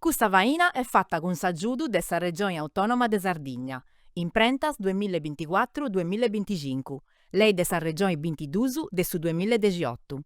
Questa vaina è fatta con s'aggiudu dessa Regione Autonoma de Sardigna, imprentas 2024-2025, lei dessa Regione 22 de su 2018.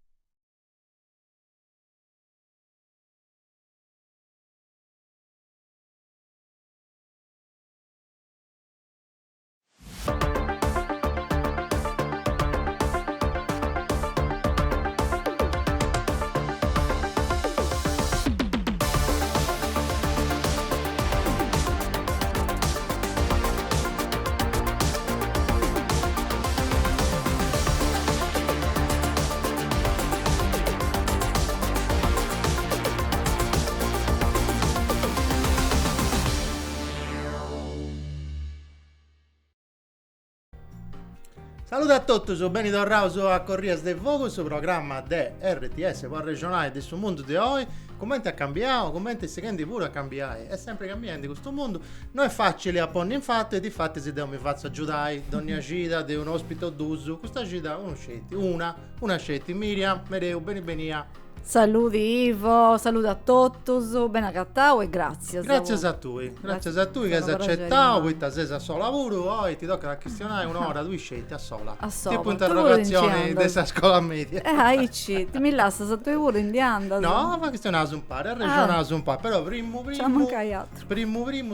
Saluto a tutti, sono Benito Rauso a Corrias del Vogo, su programma de RTS por regionale del suo mondo di oggi. Commenti a cambiare, commenti secondi pure a cambiare, è sempre cambiante questo mondo. Non è facile a porre infatti, di fatti se devo mi faccio aiutare, ogni gita di un ospite d'uso, questa gita una scelta, Miriam, Mereu, benia. Saluti Ivo, saluto a Tottus, ben accattau e grazie. Grazie a tu che sei accettato, poi ti sei a solo lavoro, poi ti tocca la questionare un'ora, due scelte a sola. A sola. Tipo interrogazioni della scuola media. Aici, ti mi lascia se tu hai voluto in dianda. No, ma questionare un po', ragionare un po', però primo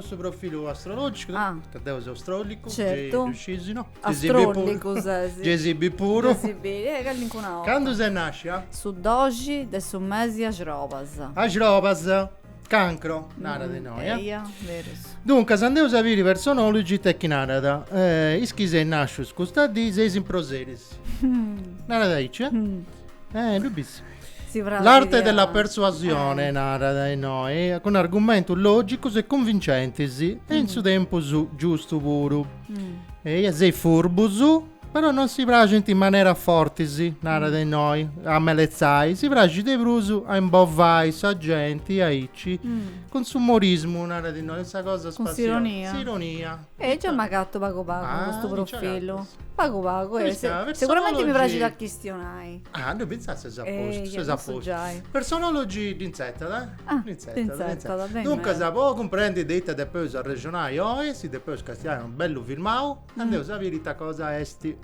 su profilo astrologico, che devo essere astrologico, certo. no? Astrologico, Gesibi puro. Quando sei nasce? Su doji, su mesi a Jrovas. A Jrovas, cancro, nada di noi. Verus. Dunque, se andiamo a vedere personologi tecnarada, ischise nascius, questa di sei in proseris. Nada da dice? Lubis. L'arte della persuasione, nada da noi, con argomenti logici e convincenti, e in suo tempo giusto puro. E sei furbusu. Però non si praga in maniera forte, nada di noi, a melezzai, si praga di brusu a imbovai, saggenti, a icci, con sumorismo, nada di noi, questa cosa spaziosa. Con ironia. E già magato pago questo profilo. Pago, sicuramente mi piace da questionai. Non pensate se è a posto. Personologi d'insetta, dai? D'insetta, bene. Dunque, se può comprendere detta de poi a regionale oggi, si de poi scastiare un bello filmao, andiamo a sapere cosa esti.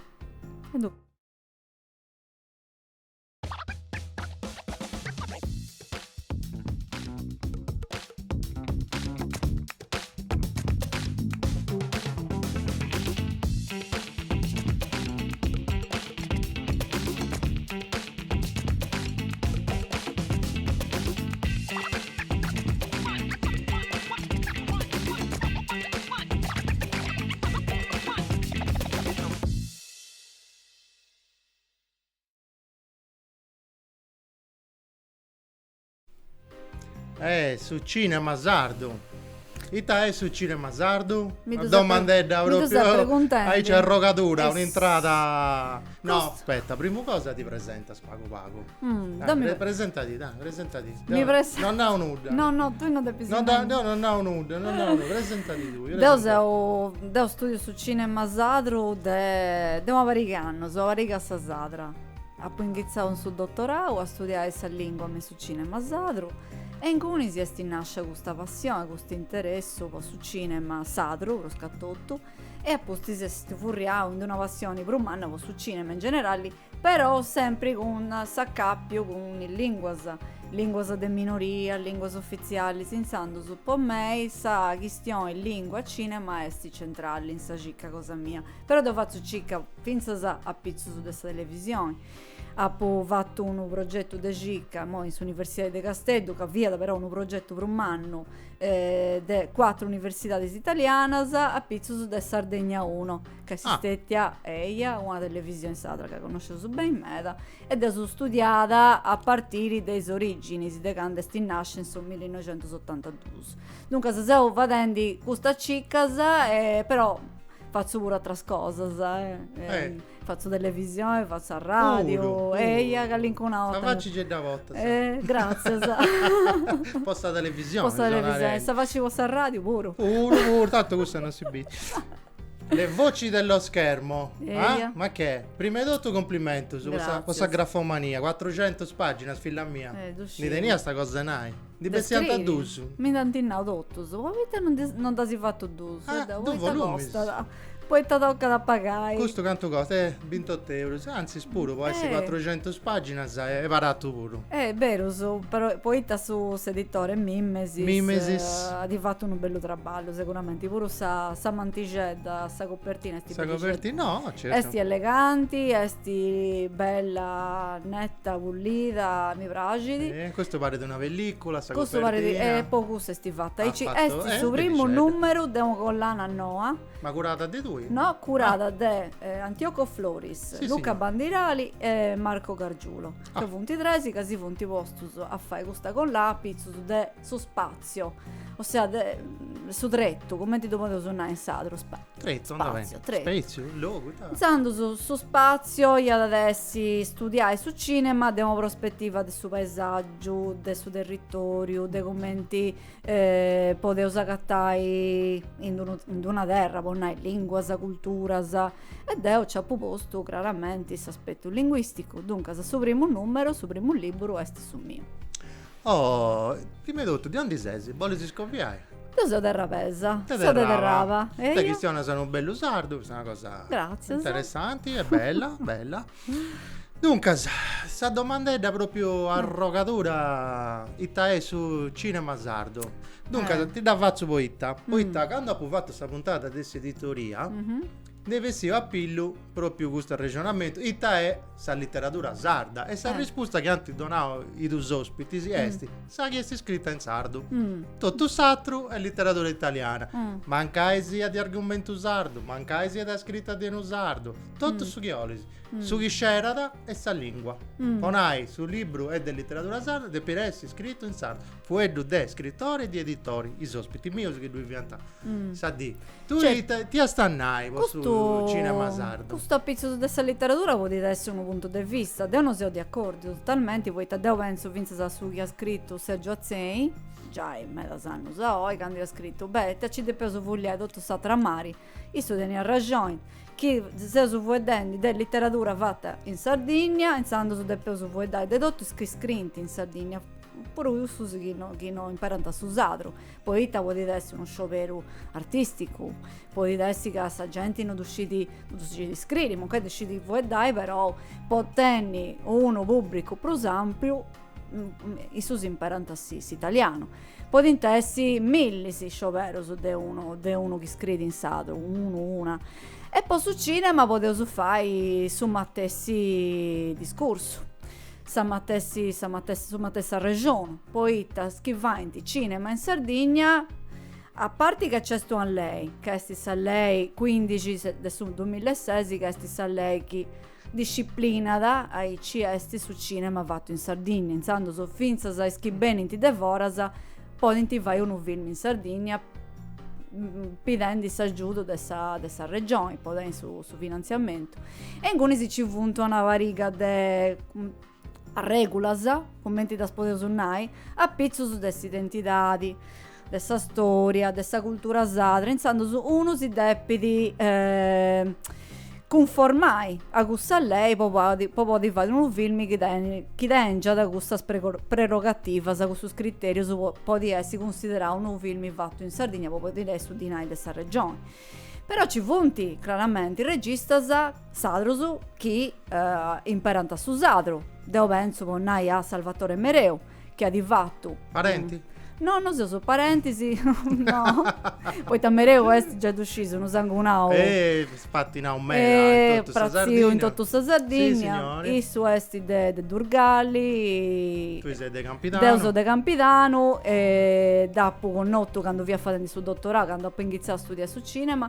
Su Cinema Sardo. Ita è su Cinema Sardo? Domandetta proprio. Hai c'è rogatura, un'entrata. No, aspetta, prima cosa ti presenta Pago. Presentati. Non ha un nuda. No, tu non devi presentare. No, non ha un nuda, presentati tu. Devo studio su Cinema Sardo de una variganno, so variga sa Sadra. Ha poi iniziato un suo dottorato a studiare questa lingua su Cinema Sardo. E in comune si nasce questa passione, questo interesse su cinema sadro, lo scattotto, e apposta si furriamo in una passione per umana su cinema in generale, però sempre con s'accappio con linguas de minoria, linguas ufficiali, sensando su po' me, sa questione lingua cinema esti centrale in sa cicca cosa mia, però devo fare cicca finza a pizzo su questa televisione. Ha fatto un progetto di cicca in Università di Castello, che avvia però un progetto per un anno de 4 università italiane a pizzo su de Sardegna 1, che si stettia una televisione sadra che conosce su ben meda ed è studiata a partire dalle origini di quando si nasce in 1982. Dunque se stiamo vedendo questa cicca però faccio pure altre cose, faccio televisione, faccio radio, la faccio già da volta. Grazie. Posta televisione. Se faccio posta radio pure. Tanto questo non si biccia. Le voci dello schermo, ma che? Prima di tutto complimento su questa grafomania, 400 pagine, figlia mia. Ne tenia sta cosa nai. Di Bessianta a Dusu. Mi dantinna dottus. Ma vita non da si fatto dus. Due volumi. Poi ti tocca da pagare. Questo quanto costa? 28 euro. Anzi, spuro, può essere 400 pagine, sai, è barato pure. È vero, però poi su editore Mimesis ha fatto un bello traballo, sicuramente. Pure sa mantigedda, sa copertina. Sa copertina? No, certo. Esti eleganti, esti bella, netta, pulita, mi piace. Questo pare di una pellicola, sa questo copertina. Questo pare di poco se sti fatta. Esti su primo dicete. numero di un collana a Noa. Ma curata di tu? No, curata da Antioco Floris, Luca Bandirali e Marco Gargiulo. Che funti tresi, che si funti postus a fare questa con lapis su spazio. Ossia, su dretto, come ti dovevo suonare in sadro. Tretto, spazio, spazio, logo. Pensando su spazio, io adesso studiare su cinema, abbiamo prospettiva del suo paesaggio, del suo territorio, dei commenti, potevo sacattai in una terra, ponnai lingua, sa cultura, ed io ci ho proposto chiaramente questo aspetto linguistico. Dunque, se su primo numero, su primo libro, questo è su mio. Oh, prima di tutto, di onde sei? Vuole si scoppiare? Io sono terra pesa, sono terrava. Te Cristiana sono un bello sardo, è una cosa interessante, è bella, bella. Dunque, questa domanda è da proprio arrogatura, itta è su cinema sardo. Dunque, ti da faccio poi quando ho fatto questa puntata di editoria, deve essere appillo proprio questo ragionamento. Itta è sa letteratura sarda e sa risposta che hanno donato i due ospiti sa che è scritta in sardo. Tutto satro è letteratura italiana. Manca sia di argomento sardo, manca sia da scritta di uno sardo. Tutto su chiolisi. Su chi scerada e sa lingua. Ponai sul libro è di letteratura sarda de per essere scritto in sardo. Fueddu de scrittori e di editori, i ospiti miei che lui vianta. Sa di. Tu ti astannai su cinema sardo. Questo pezzo di questa letteratura può essere un punto di vista. Io non sono d'accordo totalmente, poi io penso finza su chi ha scritto Sergio Azzei, già in mezzo anni quando ha scritto te ci depeso vogliare tutto sta tramari. Io tenia ragione. Chi se su vedendo della letteratura fatta in Sardegna, insando su depeso vogliare de tutto scritto in Sardegna. Pure io so che non imparano a usarlo. Poi può essere uno sciopero artistico, può essere che la gente non decide di scrivere, ma che decide di vedere, però può tenere uno pubblico più ampio, i suoi imparano a italiano. Può essere mille sciopero su de uno che scrive in sardo, una. E poi su cinema potevo fare su mattessi discorso. Sa matessa regione, poi scriventi cinema in Sardegna, a parte che c'è sto a lei, che è a lei 15 del 2006, che è a lei che disciplina da ai CS su cinema fatto in Sardegna, insando so finza sai bene ti devorasa, poi ti vai un film in Sardegna pidendo aiuto dessa regione, poi su finanziamento. E in cui si ci vunto una variga de regulas, commenti da spodesonnai, a pizzo su desse identità, dessa storia, dessa cultura sadra, insando su uno si deppi conformai a gusta lei, poi di fare un film che dengia da questa prerogativa, da questo criterio, può di essere considerato un film fatto in Sardegna, poi di essere su di noi dessa regione. Però ci funti chiaramente il regista sadrosu che imparanta su sadro. Devo penso con noi a Salvatore Mereu che ha di fatto parenti? No, non so, sono parenti, sì. No. Poi Mereu è già uscito, non sangue un'ao. Spattina un mela in tutta Sardegna. In tutta Sardegna. Sì, su esti de Durgalli. Tu sei de Campitano. Io sono de Campitano e dopo con Notto quando vi ha fatto il suo dottorato, quando ho iniziato a studiare su cinema.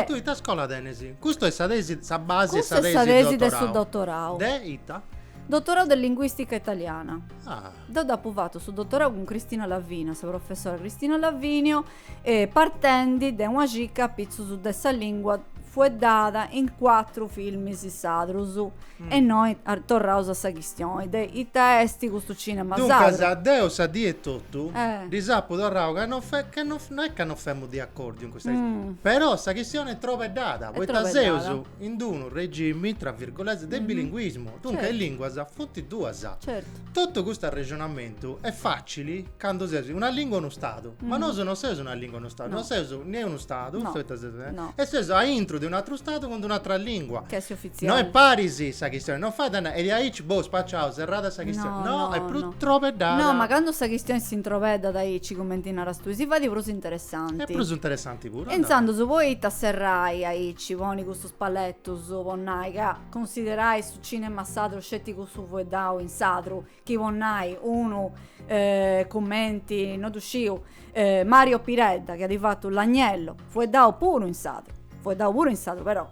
Tu ita scuola tenesi. Questo è sa base sa tesi del suo dottorato. De ita? Dottorato di linguistica italiana. Dopo fatto su dottorato con Cristina Lavvinio, la professora Cristina Lavvinio, e partendi da una cica pizzo su dessa lingua fu data in 4 film si sadrus e noi tornaus a sa questione i testi questo cinema Dunque, sadro. sa Deo sa di e tutto, Eh. risappo torrao che non è che non famo di accordi in questa questione. Però sta questione è troppo data, poi troppo Taseusu data. in un regime, tra virgolette, del bilinguismo. Dunque, Certo. in lingua sa, fonti due sa. Certo. Tutto questo ragionamento è facile quando sei una lingua e uno Stato, ma non sei una lingua e uno Stato, No. non sei né uno Stato, No. no. E sei a intro di un altro Stato con un'altra lingua. Che si ufficiale. No è parisi sa questione, non fate e di aici boh spacciao, serrata sa questione. No, è più troppo data. No, ma quando sta questione si introveda dai ci commenti in arastu, si fa di prosi interessanti. È più interessante pure. Pensando su voi tasserrai ai civoni questo spalletto su vonnai che considerai su cinema sadro scetti su voi dao in sadro chi vonnai uno commenti non usciu Mario Piredda che ha di fatto l'agnello fu dao pure in sadro però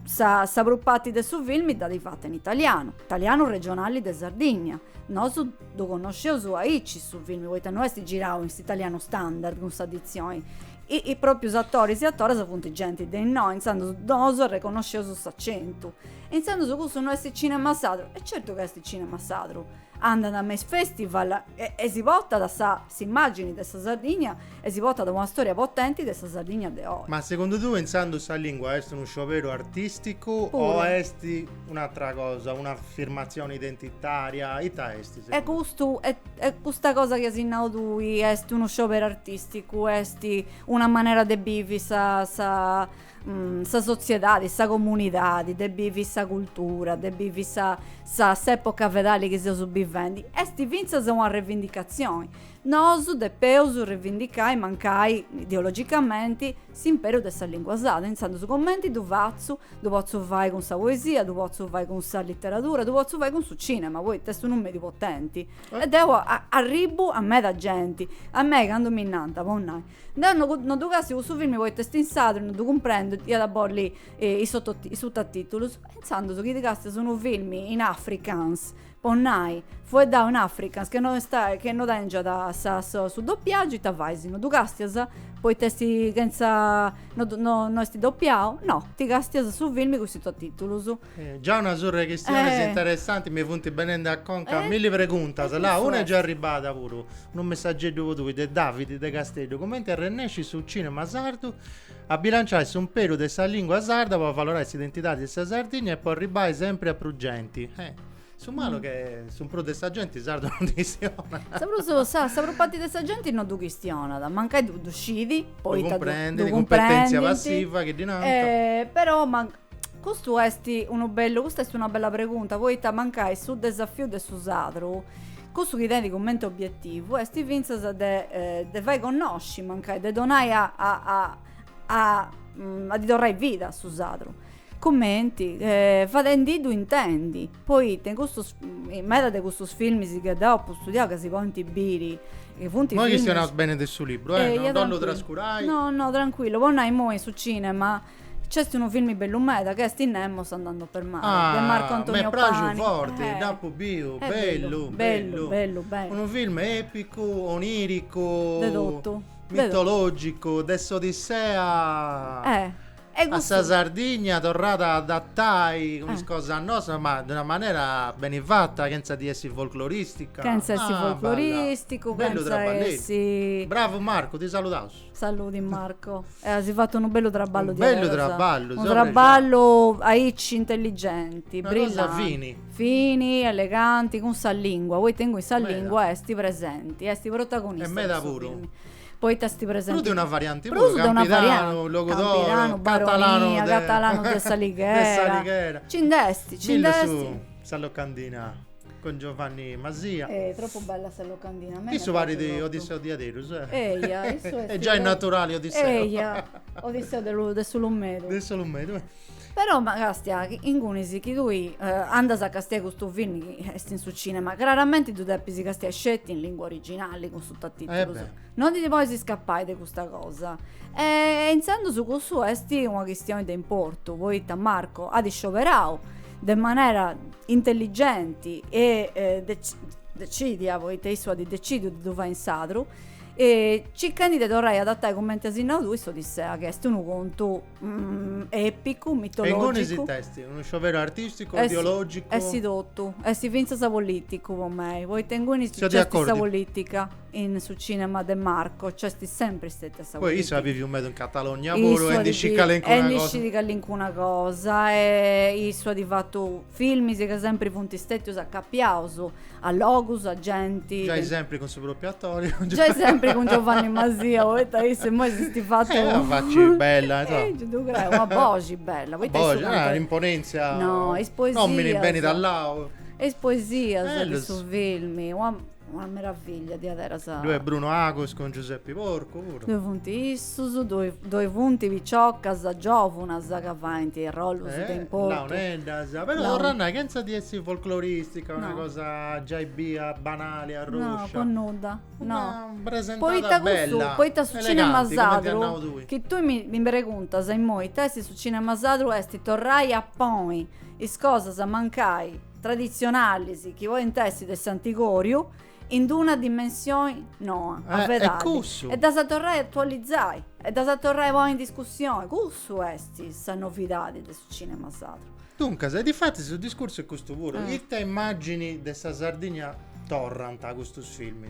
sa bruppati del suo film da di fatto in italiano regionali de Sardegna no su do conoscevo su aici su film voi noi sti girao in italiano standard con sta edizione e proprio attori e attori sono gente dei no insando doso riconoscevo su accento e insando su questo noi sti cinema sadro e certo che sti cinema sadro andano a Mes Festival e si vota da sa si immagini dessa Sardegna e si vota da una storia potente dessa Sardegna de oggi. Ma secondo tu pensando sa lingua è uno sciopero artistico Pure. o è un'altra cosa, un'affermazione identitaria? Ita esti? È questo è questa cosa che si naudui è uno sciopero artistico è una maniera de vivi sa società, sa comunità, de vivi sa cultura, de vivi sa epoca vedali che si subvivendi. Esti vinza sono una rivendicazione. Nosu de peusu rivendicai mancai ideologicamente s'impero dessa lingua sada, insando su commenti du pozzo vai con sa poesia, du pozzo vai con sa letteratura, du pozzo vai con su cinema, voi testo non medio potenti. E devo arrivo a me da gente, a me che ando minnanta, ponnai. Non tu casi questo film voi testi in sadro, non tu comprendo, io da borli i sottotitoli, pensando su che di casti sono film in Afrikaans, ponnai, fu da un Afrikaans che non da già da su doppiaggio, ta vai sino tu castias, poi testi senza no sti doppiao, no, ti castias su film con i sottotitoli. Già una sorta questione interessante mi è venuta bene da conca, mi li pregunta, là una è già arrivata pure, un messaggio tu di Davide de Castello, come interrennesci sul cinema sardo a bilanciare su un periodo dessa lingua sarda per valorare l'identità di questa Sardegna e poi arrivare sempre a Prugenti. Su malo che su un pro dessa gente sardo non questiona. Sta proprio dessa gente non du questiona, da mancai du scidi, poi tu comprendi, competenza passiva che dinanzi. Però questo è questa è una bella pregunta, poi ta mancai su desafio de su sadro. Questo che di commento obiettivo è sti vinzas de vai conosci mancai de donai a di dorai vita su sadro. Commenti, fadendi tu intendi. Poi in mezzo di questi film si che dopo studiavo che si ponti biri. Noi che stiamo bene del suo libro, non lo trascurai. No, tranquillo. Poi noi mo su cinema c'è un film bello meda che sti Nemo sta andando per mare. Di Marco Antonio Pani. Forte, Dapo Bio, bello. Un film epico, onirico, dedotto, mitologico, dell'Odissea. A sa Sardegna tornata adattai come cosa nostra ma di una maniera ben fatta senza di essere folcloristica folcloristico bravo Marco ti salutavo saluti Marco si è fatto un bello traballo un traballo aici intelligenti brillanti fini eleganti con sa lingua voi tengo in sa lingua esti presenti esti protagonisti e me da pure poi testi presenti. Prude una variante, Campirano, Logodoro, Catalano de Salighera. Cindesti. Sallocandina con Giovanni Masia. È troppo bella Sallocandina. Questo pare di Odisseo di Aderus. È già il naturale Odisseo. Odisseo del Solommedo. Del Solommedo. Però magari in Gunisi che lui andas a castia questo film che è su cinema chiaramente tu devi castia scetti in lingua originale con sottotitoli non ti puoi scappare di questa cosa e iniziando su questo è una questione di importo voi da Marco a di scioperao in maniera intelligente e decidi a voi te di decido di dove va in sadro E cercando di tornare adattare commenti a Sinna lui, sto disse che è un conto epico, mitologico. E in questi testi, uno sciopero artistico, ideologico. È si dotto, è si finza sa politico con me. Voi tengo in sa politica in sul cinema de Marco, cioè sti sempre stette sa poi io avevi un mezzo in Catalogna pure e dici una cosa e i suoi di fatto film che sempre punti stetti usa cappiauso a logus agenti già esempi con suo proprio attore già esempi con Giovanni Masia voi te se mai si fatto facci bella una voce bella voi l'imponenza no è poesia non mi bene dall'ao è poesia di su film una meraviglia di adesso. Due Bruno Agos con Giuseppe Porco pure. Due punti Issus, due punti Viciocas, Giovunas, Gavanti, Rollus, Tempo. Però Ranna, che non di essere folcloristica, una cosa già banale, a ruscia. No, con nuda. No. Presentata bella. Poi su Cinema Sadru, che tu mi preguntas in moi testi su Cinema Sadru esti torrai a poi, is cosas a mancai tradizionali, che voi in testi del Sant'Igorio in una dimensione a vedere e da tornare attualizzare e da tornare poi in discussione questo è questa novità del cinema sadro dunque se di fatti sul discorso è questo pure te immagini dessa Sardegna torranta a questo film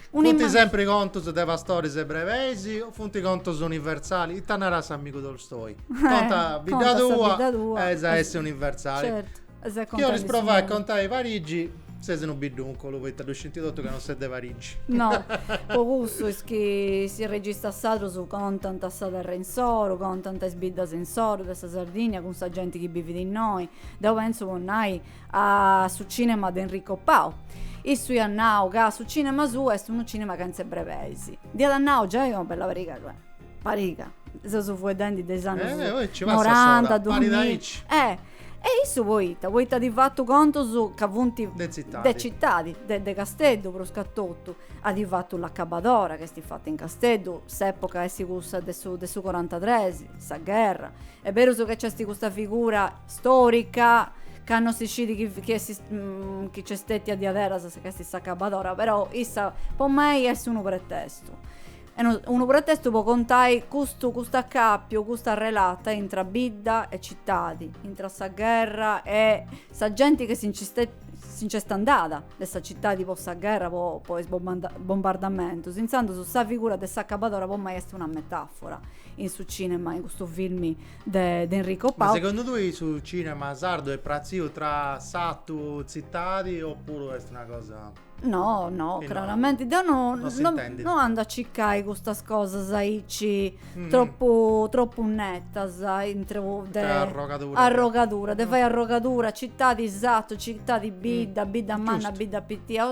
funti sempre conto su devastori e brevesi o funti conto su universali tanara amico Tolstoi conta vita tua essere universali certo io risprovai a contare Parigi se non biduncolo, voi lo sentito che non sei de Parigi. No, questo è che si registra stato su content assata rensoro, content sbidda sensoro dessa Sardegna con sa gente che vive di noi. Da penso con noi a su cinema di Enrico Pau. E su annao che su cinema su è un cinema che non si brevesi. Di annao già è una bella pariga. Se su fuori denti dei anni 90, 2000. E isso voita di fatto conto su cavunti de cittadi, de Castello pro scattotto, ha di fatto l'accabadora che sti fatta in Castello, s'epoca è si gusta de su 43, sa guerra. È vero che c'è questa figura storica che hanno sicili che c'è stetti a diadera che si sa accabadora, però issa per me è uno pretesto. E uno pretesto può contare questo accappio, questa relata intra bidda e cittadi, intra sa guerra e sa gente che si c'è andata questa città di possa guerra poi bombardamento senza su sa figura del saccapadora può mai essere una metafora in su cinema in questo film di Enrico Pau. Ma secondo tu su cinema sardo è prazio tra sattu zittadi oppure è una cosa no chiaramente non anda a ciccare questa cosa saici troppo netta arrogatura de fai arrogatura città di esatto città di bidda manna bidda pittia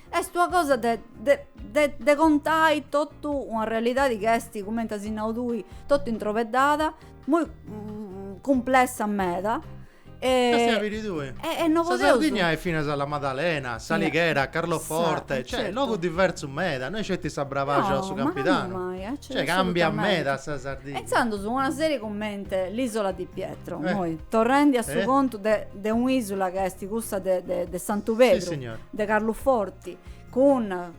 è tua cosa de contai tutto una realtà di gesti come tasinau dui tutto introvedata molto complessa a meta e non potevo Sardegna è fine alla Maddalena, Salighera, Carloforte, cioè logo diverso meda, noi c'è sta bravaggio su capitano. Cioè cambia meda sta Sardegna. Pensando su una serie commente l'isola di Pietro, noi torrendi a suo conto de un'isola che è sti gusta de Santo Pedro, de Carloforti. Che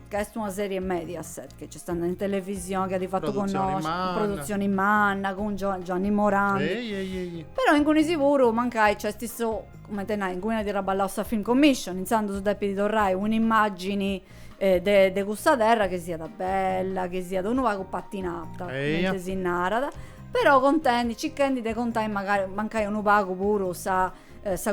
è una serie Mediaset che c'è stata in televisione che ha fatto produzioni Manna con Gianni Morandi però in cui sicuro mancai c'è stesso come te in cui di Raballausa Film Commission iniziando su Deppi di Torrai un'immagine de questa terra che sia da bella che sia da una vago pattinata mentre si narrata però contenti cercando di contare magari mancai un pago puro sa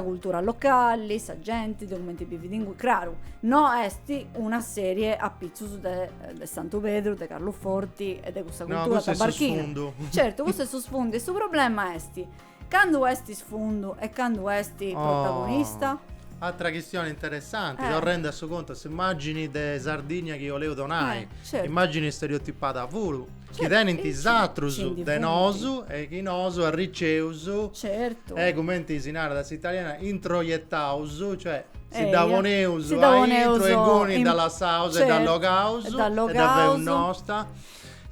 cultura locale, sa gente, documenti bilingue, claro, no esti una serie a pizzo de Santo Pedro, de Carlo Forti e de questa cultura tabarchina. Certo, questo è su sfondo, e su problema esti, quando esti sfondo e quando esti protagonista? Altra questione interessante, lo rende a suo conto, se immagini de Sardegna che io leo donai, certo. Immagini stereotipata a volo, che tenenti zatrus de nosu e che nosu a riceusu, certo. E come ti sinara da italiana introiettausu, cioè si davoneusu a intro e goni dalla sausa e dall'ogausu e davvero nostra.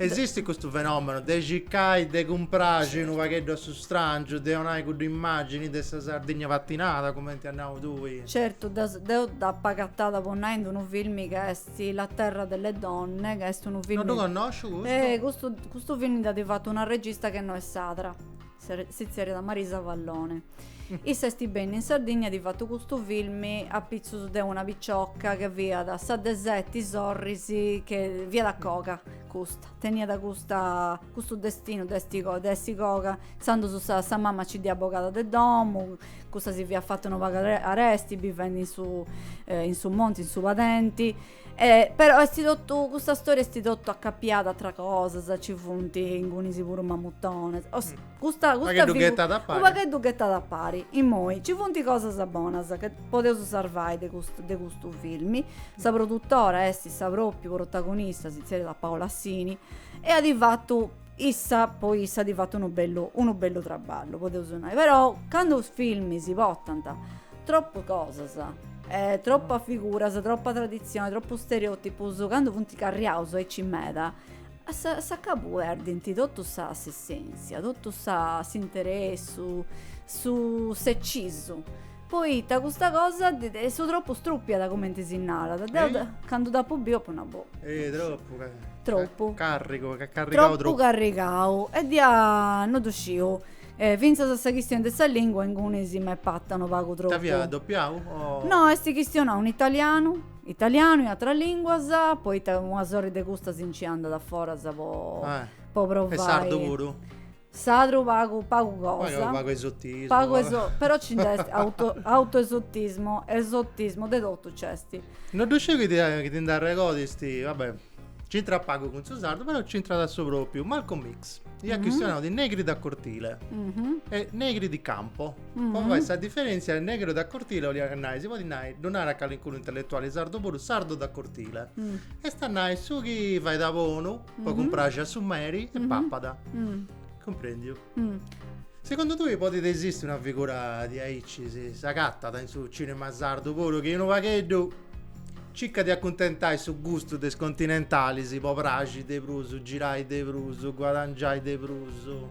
Esiste questo fenomeno, de ciccai, de comprarci un vaghetto su strangio, de un'ai con immagini di questa Sardegna pattinata, come ti andiamo tu? Certo, da pagattata ponendo un film che è La terra delle donne, che è un film... Non lo conosci questo? Questo film è fatto una regista che non è Sadra, si chiama da Marisa Vallone. I sesti bene in Sardegna di fatto questo film a pizzo di una picciocca che via da Sadesetti, Sorrisi, che via da Coca, tenia da questo destino, desti Coca, stando su sa mamma ci di avvocata del domo, questa si via fatto una vaga arresti, vivendo in su monti, in su patenti. Però questa storia è stata accappiata tra cose, ci funti in cui si pure un mamuttone. Questa che dughetta da pari. Ma che dughetta da pari. In noi ci funti cose buone che potevo salvare di questo film. Sa produttora, sa proprio protagonista, si chiama Paola Assini, e ha di fatto poi di fatto uno bello traballo, potevo suonare. Però quando film si portano troppo cose, troppa figura, troppa tradizione, troppo stereotipo, quando punti carriauso e cimeda, sa capo erdenti tutto sa essenza, tutto sa si interessu su se ciso. Poi da questa cosa è troppo struppia come ti si narra, quando da pubblico poi una troppo carico troppo carricato e dia non uscivo. Finza questa questione della lingua in cui si mai pattano pago troppo. T'avvia doppiato? No, è questione un italiano in altra lingua, poi una sorta di gusta si incianda da fuori, può provare. E sardo pure? Sadro pago cosa? Pago esottismo. Però c'è autoesottismo, esottismo, de tutto cesti. Non riuscivo che ti andare codisti, vabbè. C'entra pago con suo sardo, però c'entra da proprio Malcolm X. Io ho questionato di negri da cortile e negri di campo. Poi questa differenza il negro da cortile si può dire non era calinculo intellettuale sardo da cortile. E sta su chi fai da buono, poi comprare a summeri e pappada. Comprendi? Secondo tu potete esistere una figura di Aici, si sagatta in su cinema sardo pure che io non va che circa di accontentai su gusto des continentali, si può praci de pruso, girai de pruso, guadagnai de pruso.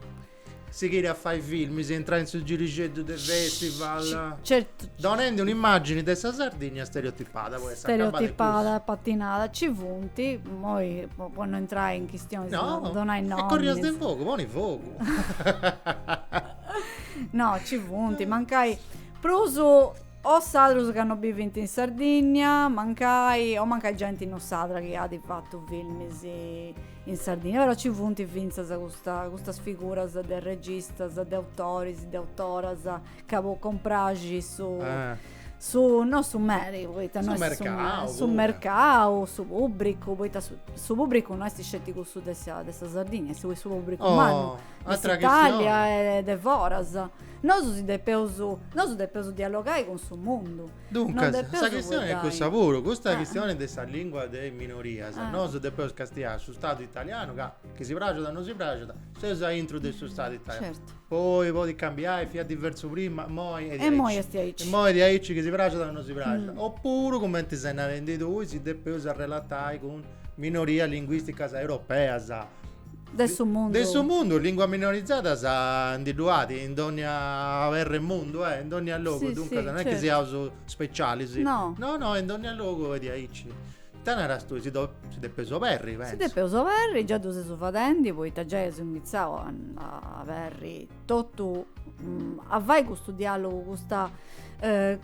Si chiede a fare film, si entra in su giricetto del festival. Certo. Donando un'immagine dessa Sardegna stereotipata, stereotipata, pattinata, ci punti, poi possono entrare in questioni, no, non hai nomi. E corrias del fuoco, buoni fuoco. No, ci punti, mancai pruso. O sadrus che hanno vinto in Sardegna, mancai gente in Sadra che ha di fatto film in Sardegna, però ci funti vinza questa figura del regista, di autori, di autoras che può comprare non su Mary, su mercato, su pubblico, poi su pubblico non si scettico su dessa Sardegna, su pubblico umano, Italia e de Voras. Non si deve dialogare con il mondo. Dunque, questa questione è questo pure, questa questione della lingua delle minorie, non si deve castigare sul Stato italiano, che si pratica, non si pratica, se si introdurre sul Stato italiano. Certo. Poi può cambiare, fia diverso prima, e poi di Aici che si pratica o non si pratica. Oppure, come ti sei vendito, si deve relatare con minoria linguistica europea, Adesso mondo, lingua minorizzata sa individuati in ogni mondo, in ogni luogo, dunque non è che si usa speciali, no, in ogni luogo di Aici. Tanara stu si deve peso perri, penso. Si deve peso perri, già tu sei su fatendi, poi già si iniziavo a perri tutto a vai questo dialogo,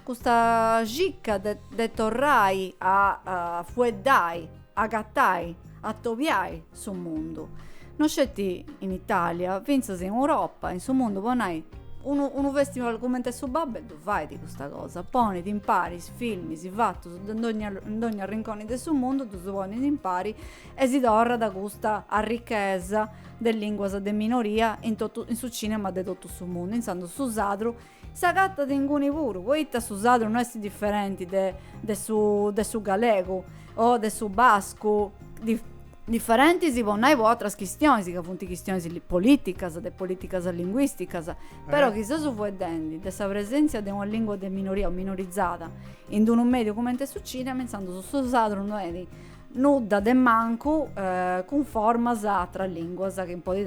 questa gicca de torrai a fueddai, a gattai, a toviai sul mondo. Non scetti in Italia, pensa in Europa, in suo mondo, poi un festival come te su Babel, tu fai di questa cosa, poni, ti impari, filmi, si fa in ogni rincone del suo mondo, tu poni, ti impari e si torna da questa ricchezza del lingua de minoria in su cinema di tutto il mondo, insando su sadro, sa gatta di inguni pure, poi su sadro non è differenti de su galego o de su basco, differenti si possono avere altre questioni, che sono questioni politiche, de politica linguistica, però che se su vedendo questa presenza di una lingua di minoria o minorizzata in un medio come su cinema, pensando su sadro non è nudda de manco con formas a tra linguas che un po' di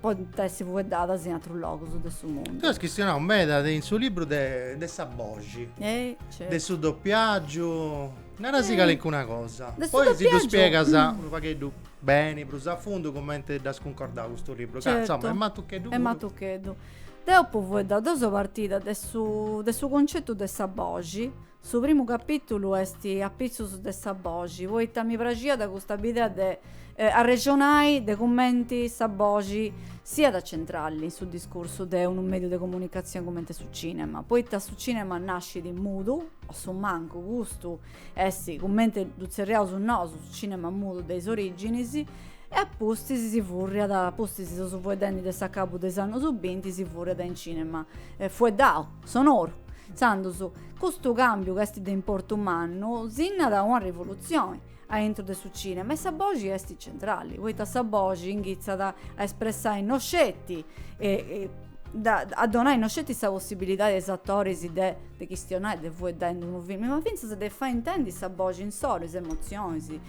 potessi vedere in altri luoghi del suo mondo. Tu hai scritto un meda in suo libro de Sabbogi, Certo. del suo doppiaggio, non si calica una cosa. Del Poi suo si tu doppiaggio. spiega sa, che tu bene, a fondo come da sconcordato questo libro. Certo. Insomma, ma tu che tu? Ma tu che tu. Dopo voi da due partite del suo concetto de Sabbogi. Su primo capitolo esti a pizzus de Sabbogi. Voi mi piacia da questa idea de arregionai de commenti Sabbogi sia da centrali sul discorso de un medio di comunicazione come su cinema. Poi su cinema nasce di mudo, o su manco gusto, essi commenti duzzeriao su no, su cinema mudo dei origini. E apposti si furria da apposti si sono vedendo de saccabu des anni subinti si furria da in cinema fuedao, sonoro. Sandosu, questo cambio che è di importo umano sinna da una rivoluzione a entro del cinema e Sabbogi esti centrali. Voi da Sabbogi inizia a espressare i noscetti e a donare i noscetti questa possibilità di attori di questionare di voi dando un film, ma penso se fa intendi Sabbogi in storie, emozioni,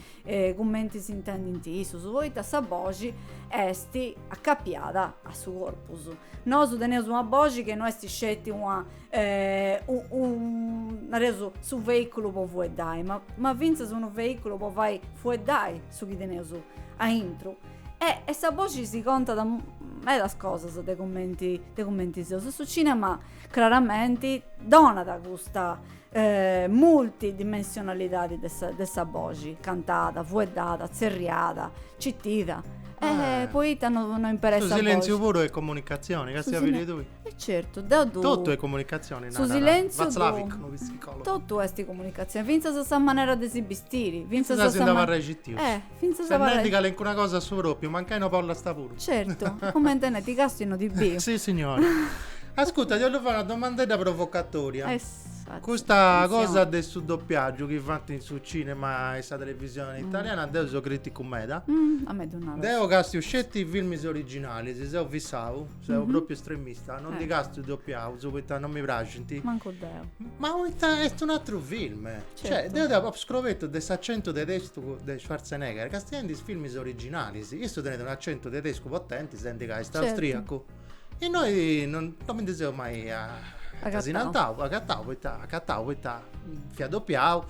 commenti si intendi in tiso, su voi da Sabbogi esti accappiata a suo corpus. Noi su tenere una Sabbogi che noi esti scetti su veicolo può voi dai, ma vince su un veicolo può vai fuori dai su chi tenere su a intro. E Sabbogi si conta da medas cose dei commenti su cinema chiaramente dona da questa multidimensionalità di Sabbogi cantata, fuedata, zerriata, cittita poi non impara su silenzio puro è comunicazione che sia vedi tu certo tutto è comunicazione su silenzio tutto è comunicazione finza questa maniera di si vestire finza si andava a recittivo finza se non ti cala una cosa su proprio manca una polla sta pure certo come te ne ti castino di B sì signore ascolta ti voglio fare una domanda da provocatoria questa cosa del suo doppiaggio che fate su cinema e sa televisione italiana adesso critico meda a me donava devo casti usciti i film originali se ho visto se ho proprio estremista non di casti doppiato su questo non mi piace manco deo ma è un altro film cioè devo scovetto dell'accento tedesco di Schwarzenegger che di film originali io sto tenendo un accento tedesco potente senti che è austriaco e noi non mi dicevo mai accattavo fia doppiato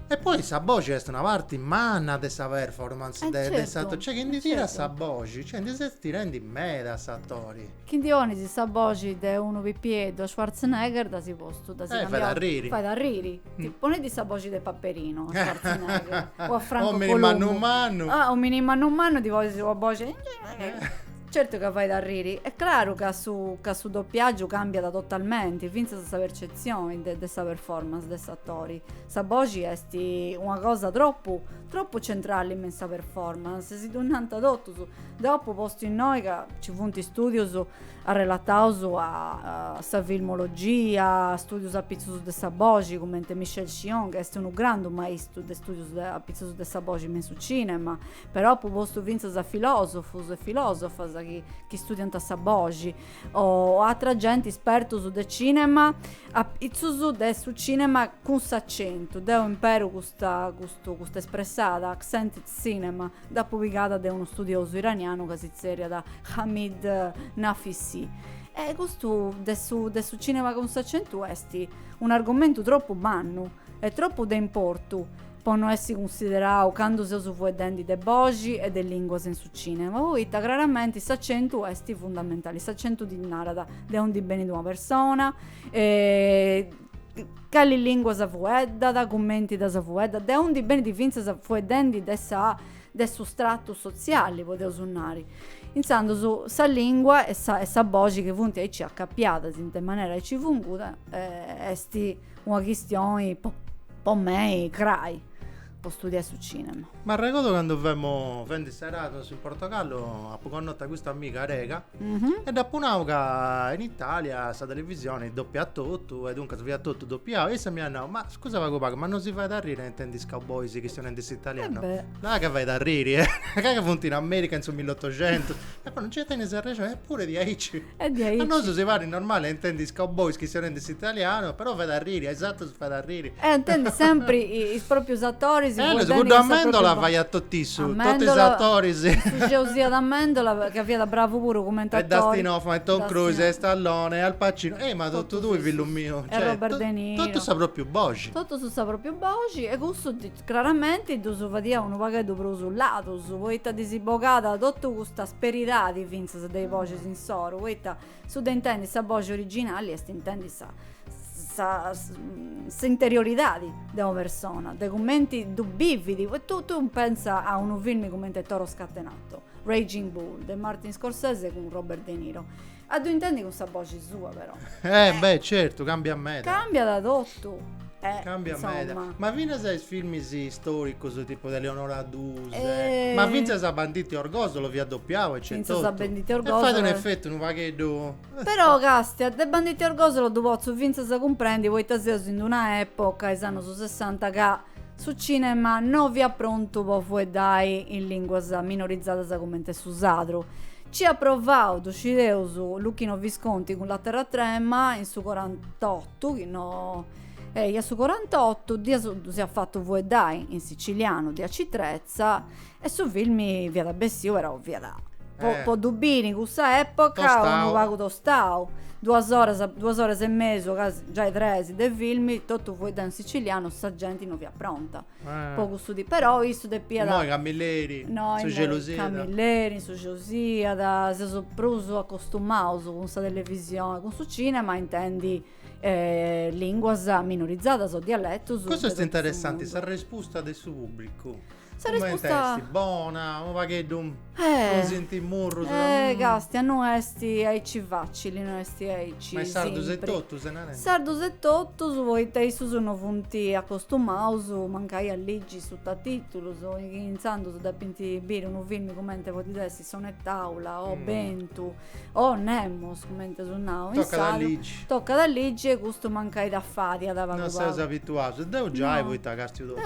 e poi Sabbogi è una parte manna di questa performance certo. Cioè che inditira Sabbogi cioè ti rendi me da attori chi dioni Sabbogi de uno pipiedo Schwarzenegger da si posto da si fai da riri ti pone di Sabbogi de Paperino Schwarzenegger o a Franco o Colombo un mini mano umano di voi Sabbogi certo che fai da riri è chiaro che su doppiaggio cambia totalmente finza questa percezione di questa performance degli attori Sabbogi è una cosa troppo centrale in questa performance si donanta dopo posto in noi che ci funti studios a relatato a sta filmologia studios a pizzo di Sabbogi come Michel Chion che è un grande maestro di studios a pizzo di Sabbogi in su cinema però posto vinza da filosofos e filosofas chi studiano a Sabbogi o altra gente esperto su del cinema a pizzo su cinema con s'accento devo impero questa espressata accented cinema da pubblicata da uno studioso iraniano che si seria da Hamid Nafisi e questo del cinema con s'accento è un argomento troppo umano e troppo da importo possono essere considerati quando si sono vedendo dei bogi e delle lingue in su cinema. Poi chiaramente l'accento è fondamentale, l'accento di narrata è un di bene di una persona, che le lingue si fuedda, commenti da si fuedda, è un di bene di finza si fuedendo del sostrato sociale, potete usare. Insomma, su sa lingua e sa bogi che funti ci accappiata in maniera ci funguta, è una questione po' me, crai. Studiare su cinema ma ricordo quando avevamo vendi serato in Portogallo a poco notte questa amica rega e dopo un'auca in Italia sta televisione doppia tutto e dunque via tutto doppia e se mi hanno ma scusa ma non si fa da rire intendi cowboys che sono in italiano là che vai da rire che funti in America in su 1800 e poi non c'è tennis a regione eppure di Aici ma non so se va in normale intendi cowboys che sono in italiano però vai da rire esatto si fa da rire intendi sempre i propri attori si secondo Amendola vai a tutti su, tutti i attori sì. Su Geosia d'Amendola che aveva da bravo pure commentatore. E Dustin Hoffman, e Tom Cruise, e Stallone, e Al Pacino. Ma tutto tu, figlio mio. E Robert De Niro. Tutto sa proprio Boci. Tutto sa proprio Boci. E questo chiaramente tu fatia un paghetto per sul lato, su voita disibogata, tutto questa sperità di Vince se dei voci in soro, voita su de intendi sa voce originali e intendi sa interiorità di una persona, dei commenti dubividi. Tu pensa a un film come Toro Scatenato, Raging Bull, di Martin Scorsese con Robert De Niro. A tu intendi con sa voce sua però. Beh certo, cambia a metà. Cambia da tutto. Cambia meta. Ma vince sai film storico tipo di Leonora Duse. Ma vince sa Banditi Orgoso lo via doppiavo e c'è Vince tutto. Sa Banditi Orgoso. E fate un effetto un vaghetto. Però Castia, de Banditi Orgoso lo dovozzo Vince sa comprendi, voi taseo in una epoca, i anni su 60 che su cinema non vi ha pronto poi dai in lingua minorizzata come su sadro. Ci ha provato uscire su Lucchino Visconti con la terra trema in su 48 che no. Su 48 si è fatto Voi Dai in siciliano di Acitrezza e su film via da Bessio era via da po' dubini in questa epoca un vago tostao 2 ore e mezzo già i 3 dei film tutto Voi Dai in siciliano sta gente non vi è pronta poco studi però visto de pia da Camilleri su gelosia Camilleri su gelosia da si sono preso accostumato con questa televisione con su cinema intendi lingua minorizzata, so dialetto. Questo è interessante, sa risposta del suo pubblico. Sa risposta buona, un vaghetto senti murro. Gasti, non esti ai civacili, non esti ai ci. Ma è sardo setotto, se non è. Sardo setotto, su voi te sono funti accostumati, mancai a leggi su titolo, so iniziando da pinti bere un film come te potete essere Sonettaula o Bentu o Nemos come te suonavo. Tocca da leggi e questo mancai da fatti ad non sei abituato, devo già voi tagarti dopo.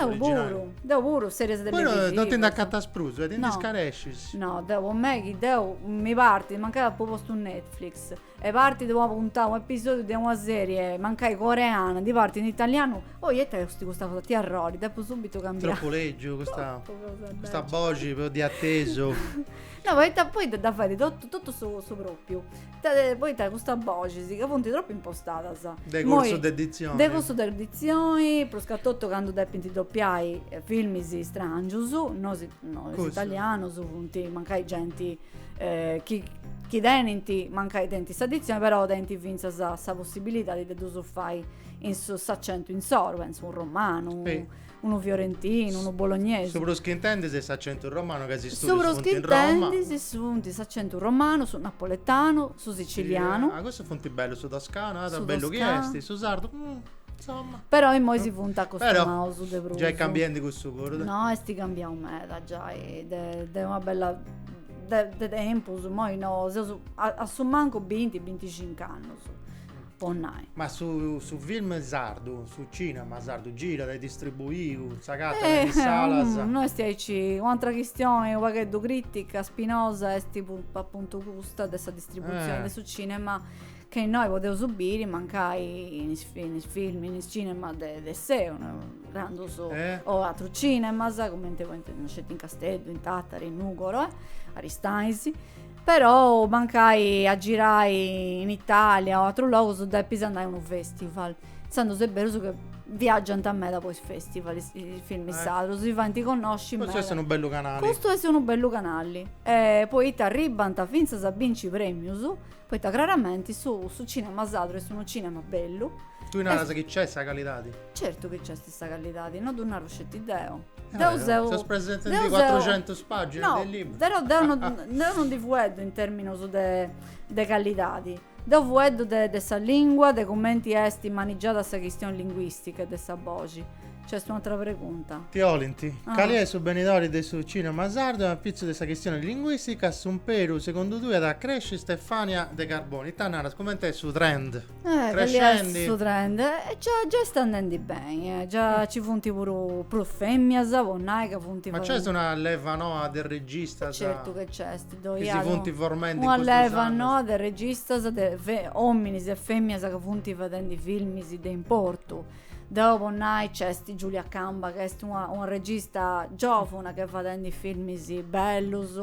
Devo pure serie delle non ti da catasprus, vedi in scaresci. No, devo mi parti, mancava proprio su Netflix. E parti devo puntare un episodio di una serie, mancai coreana, di parti in italiano. E te questa cosa ti arrori, devo subito cambiare. Troppo leggio questa voce di atteso. No, poi da fare tutto su proprio. Poi questa voce che appunto è troppo impostata, sa. Dei corso d'edizione. Dei corso d'edizione, per scatotto quando depinti doppiai film si strangius, no italiano, su punti mancai gente chi denti mancai denti sta edizione, però denti vinza sa possibilità di deduso fai in s'accento in sorvens, un romano, uno fiorentino, uno bolognese. Sopra che intendi se s'accento romano che si studia su in Roma. Si s'accento romano, su napoletano, su siciliano. Questo fonti bello su toscano, da bello chiesti, su sardo. Insomma. Però in moi si punta a costumare su de già cambiando questo cordo. No, sti cambiamo meta già de una bella de tempo su moi no, a manco 20-25 anni su. Ma su film sardo, su cinema sardo gira dai distribuiu, sagata di salas. Noi stiamo un'altra questione, una che critica spinosa è tipo appunto gusta dessa distribuzione su cinema che noi potevo subire mancai in film, in cinema de SEO, grande su o altro cinema, come in Castello, in Tattari, in Nugoro, a Ristaisi. Però mancai a girare in Italia o altro luogo su da andare a un festival. Sanno se è vero che viaggiano a me da poi festival, i film sadro, si fanno ti conosci. Questo è un bello canale. Questo è un bello canale. Poi ti arrivano finza a vinci premius, poi ti chiaramente su cinema sadro e su un cinema bello. Tu non sai che c'è questa qualità? Certo che c'è questa qualità, non do una roscetti deo. Sono presente di 400 pagine del libro. Però non di vuedo in termini de qualità. Da vuedo de sa lingua, de commenti esti maneggiata sa questione linguistica de sa voce. C'è un'altra pregunta. Ti olinti. Quali è su benitori del su cinema sardo a pizzo dessa questione linguistica su un Peru secondo tu da cresce Stefania De Carboni. Tanara, commenta su trend. Crescendi. Su trend. Già sta andando bene. Già ci funti pure femmina, savonai che funti. Ma c'è una leva no del regista? Certo che c'è. Che si funti formenti una leva no del regista, uomini e femmine che funti vedendo film di importo. Dopo c'è Giulia Camba, che è un regista giovane che fa dei film bellus,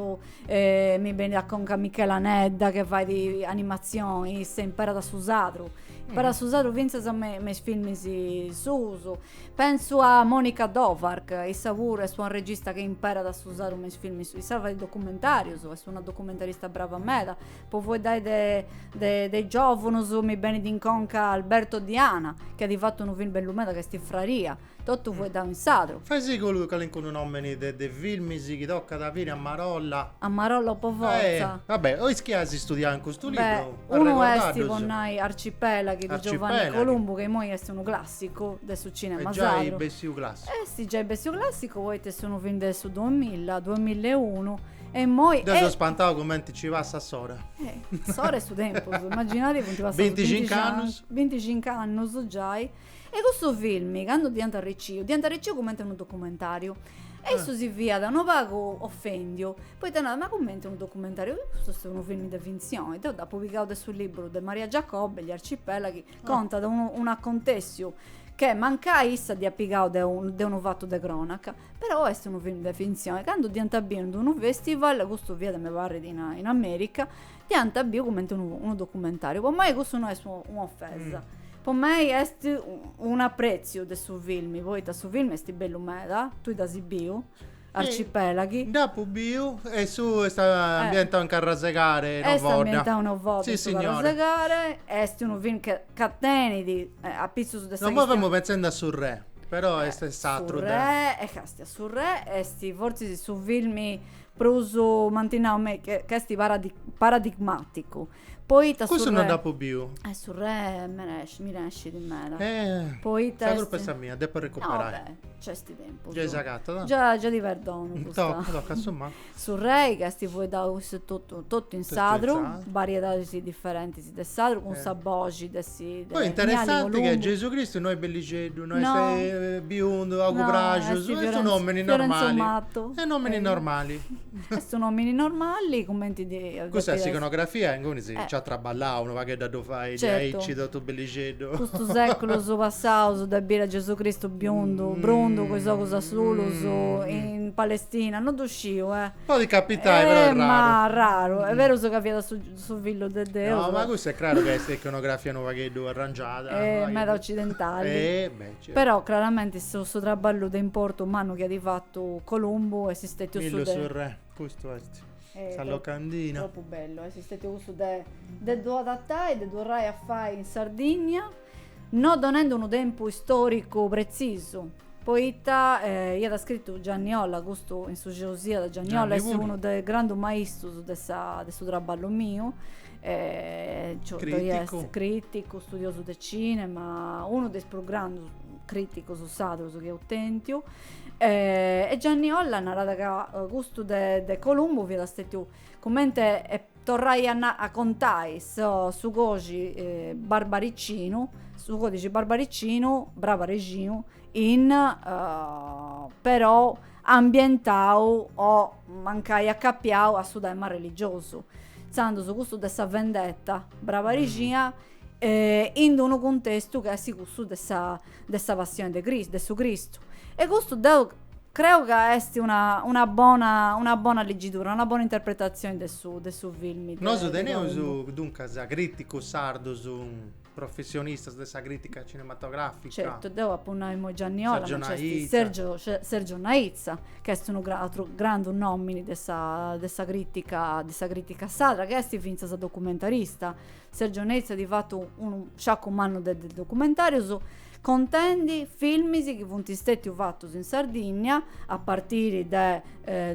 mi viene a conca Michela Nedda che fa di animazioni, si impara da Susadru. Per Susadru vince a me film su. Penso a Monica Dovark, essa pure è un regista che impara da Susadru me film su. Issa fa di documentari, è una documentarista brava a me. Poi vuoi dai dei giovani, mi viene di conca Alberto Diana, che ha di fatto un film bello che sti fraria, tutto vuoi da un sadro. Fai sì colui che con un nome dei film che tocca da fine a Marolla. A Marolla po' forza. Vabbè, o schiasi studiare in questo libro. Uno è con i Arcipelaghi di Giovanni Colombo, che poi è un classico del cinema già sadro. il bestio classico. Sì, già il bestio classico, poi te sono film del 2000, 2001 e poi adesso spantavo come ci va a Sora. Sora è su tempo, immaginate quando ti va 25 anni. 25 anni già. E questo film, che hanno di Antarriccio commenta un documentario. E su si via da un pago offendio. Poi ti hanno ma commenta un documentario. Questo è un film di finzione. Te ho pubblicato sul libro di Maria Giacobbe, Gli Arcipelaghi. Conta da un acontessio che manca issa di applicare da un fatto di cronaca. Però è un film di finzione. Quando di Antabino un festival, questo via da me pare in America, di Antabino commenta un documentario. Per me questo non è un'offesa. Per me è un apprezzo del suo film, poi da suo film è bello meda, tu da Sibiu, Arcipelaghi. Dopo bio e su sta ambientato in Carrasegare, no sta ambientato in Voda, sì, su Carrasegare, è un film che cateni di a pizzo su destra. Non stiamo pensando a Surre, però è stato Surre, e castia Surre, e forse su film pruso mantinao me che è paradigmatico. Poi questo non da bio. Sul re mi esce di me. Poi la colpa è mia, devo recuperare. No, c'è sti tempo. Già esagato, no? Già di perdono. Tocca insomma. Sul re che sti vuoi da tutto in sadro, varietà differenti di sadro con sabogi dessi. Poi interessante che Gesù Cristo noi bellicedo, noi sei biondo, agubragio, sono nomini normali. E nomini normali. Sono nomini normali, commenti di questa iconografia, come si c'ha traballà uno va che da dove fai di aici da tu bellicedo. Questo secolo su passato da bere Gesù Cristo biondo, brondo, cosa solo in Palestina, non d'uscio, Poi di capitale però è raro. Ma raro, è vero che aveva su villo de Deo. No, ma questo è chiaro che è iconografia nuova che è arrangiata. Meta occidentali. Certo. Però chiaramente questo traballo da importo umano che ha di fatto Colombo e si stetti su re, questo è. Sta locandina. Troppo bello, esistete uso de due adattai, de due rai a fare in Sardegna, non donando un tempo storico preciso. Poi io ho scritto Gianniola, questo in sociologia da Gianniola, è uno dei grandi maestri di questo traballo mio. Critico, studioso del cinema, uno dei più grandi critici su Sadro che è autentico. E Gianniola narrata che gusto de Colombo vi da stato commente torrai a contare su codici barbaricino su codici barbaricino brava regino in però ambientato o mancai accappiato a sudema religioso stando su gusto dessa vendetta brava regina in un contesto che è sicuro dessa passione de su Cristo. E questo credo che sia una buona leggitura, una buona interpretazione del suo film. Noi teniamo dunque a critico sardo su un professionista della critica cinematografica. Certo, devo appunto Gianniola, Sergio Naizza, che è un altro grande nome della critica sadra, che è finza da documentarista. Sergio Naizza di fatto un sciacco manno del documentario su contendi film che sono stati fatti in Sardegna a partire dai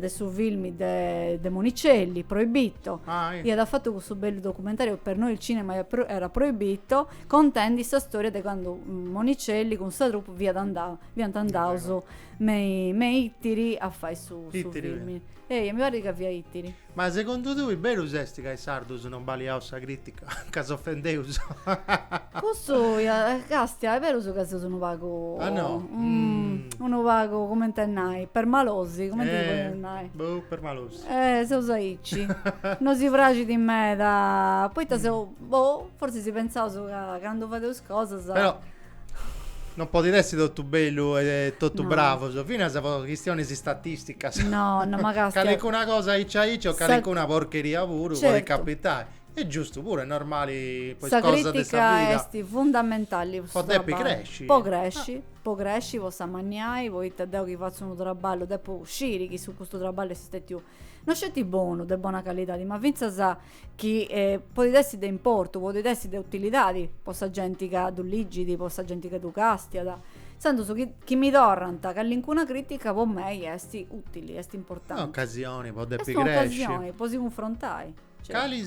suoi film de Monicelli, Proibito. E ha fatto questo bello documentario, per noi il cinema era proibito, contendi questa storia di quando Monicelli con sta truppa via andando mei ittiri a fare su film. Mi pare che via ittiri. Ma secondo tu il bello usesti che i sardos non baliao sa critica, caso offendeus? Questo, castia, è vero che sono pago. Ah no? Uno pago come intennai, per malosi, come ti intennai? Boh, per malosi. Se usaici. Non si fragi di me da. Poi forse si pensava che quando fate cose. Però Non potresti tutto bello e tutto bravo, fino a questioni di statistica. No, magari. Calico una cosa o calico una porcheria pure, certo. può capitare. È giusto pure, è normale. Questa critica è fondamentale. Poi cresci, voi sa mangiare, voi te devo che faccio un traballo, dopo uscire che su questo traballo esiste più. Non c'è di buono, di buona qualità, ma vinza sa che può essere di importo, può essere di utilità, possa gente che du ligidi, possa gente che du castia, sento su chi mi torranta, che all'incuna critica può me è utili, è importante. Occasioni, può crescere. Occasioni, può si confrontare. Cali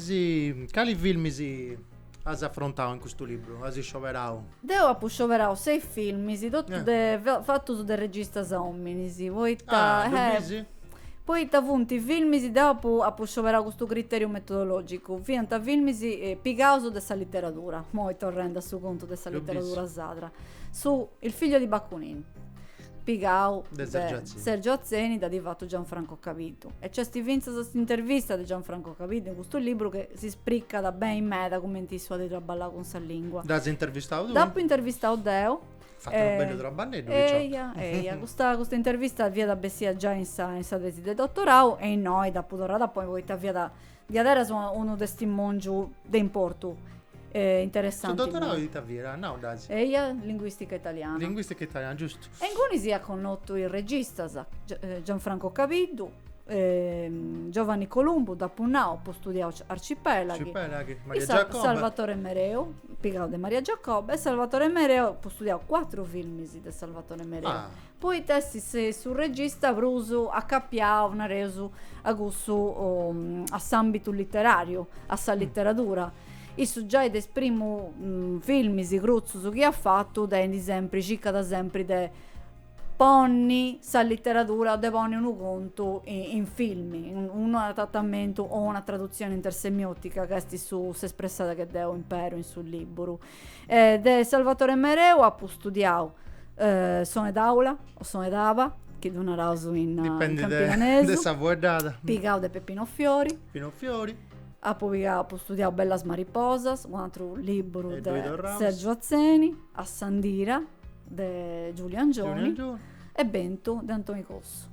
film si has affrontato in questo libro? Has scioperao? Devo scioperare 6 film, fatto su del regista Somminisi. Poi ta punti film si dopo a scioperare questo criterio metodologico. Fino a film si picauso dessa letteratura. Mo' torrendo a suo conto dessa letteratura sadra. Su Il figlio di Bakunin. Pigau Sergio Azzeni da di fatto Gianfranco Capito e c'è questa intervista di Gianfranco Capito in questo libro che si spricca da ben in me da commenti su di traballare con sa lingua da intervistato tu? Dopo intervistato Deo fatto un bello trabannello questa intervista via da Bessia già in sa tesi di dottorau e in noi da Pudorada poi voi via da era uno testimonio di importo interessante. Sul dottorato di Taviera, no, Dazi. Linguistica italiana. Linguistica italiana, giusto. E in cui si è connoto il regista Gianfranco Capito, Giovanni Colombo da Punnao, poi studiato Arcipelaghi, Maria Giacobbe, Salvatore Mereo, Pigao di Maria Giacobbe e Salvatore Mereo, poi studiato 4 film di Salvatore Mereo. Poi i testi sul regista Bruso a Cappiao, una reso a gusto a s'ambito letterario, a sa letteratura. I soggetti esprimo film si cruzzo su chi ha fatto dendi sempre circa da sempre de ponni sa letteratura de poni un conto in film un adattamento o una traduzione intersemiotica che sti su se espressata che deo impero in sul libro de Salvatore Mereu ha studiato sono d'aula o sono d'ava che non era in dipende da guardata Pigao de Peppino Fiori ha poi studiato Bellas Mariposas, un altro libro di Sergio Azzeni, a Sandira di Giulian Gioni e Bento di Antonio Cosso.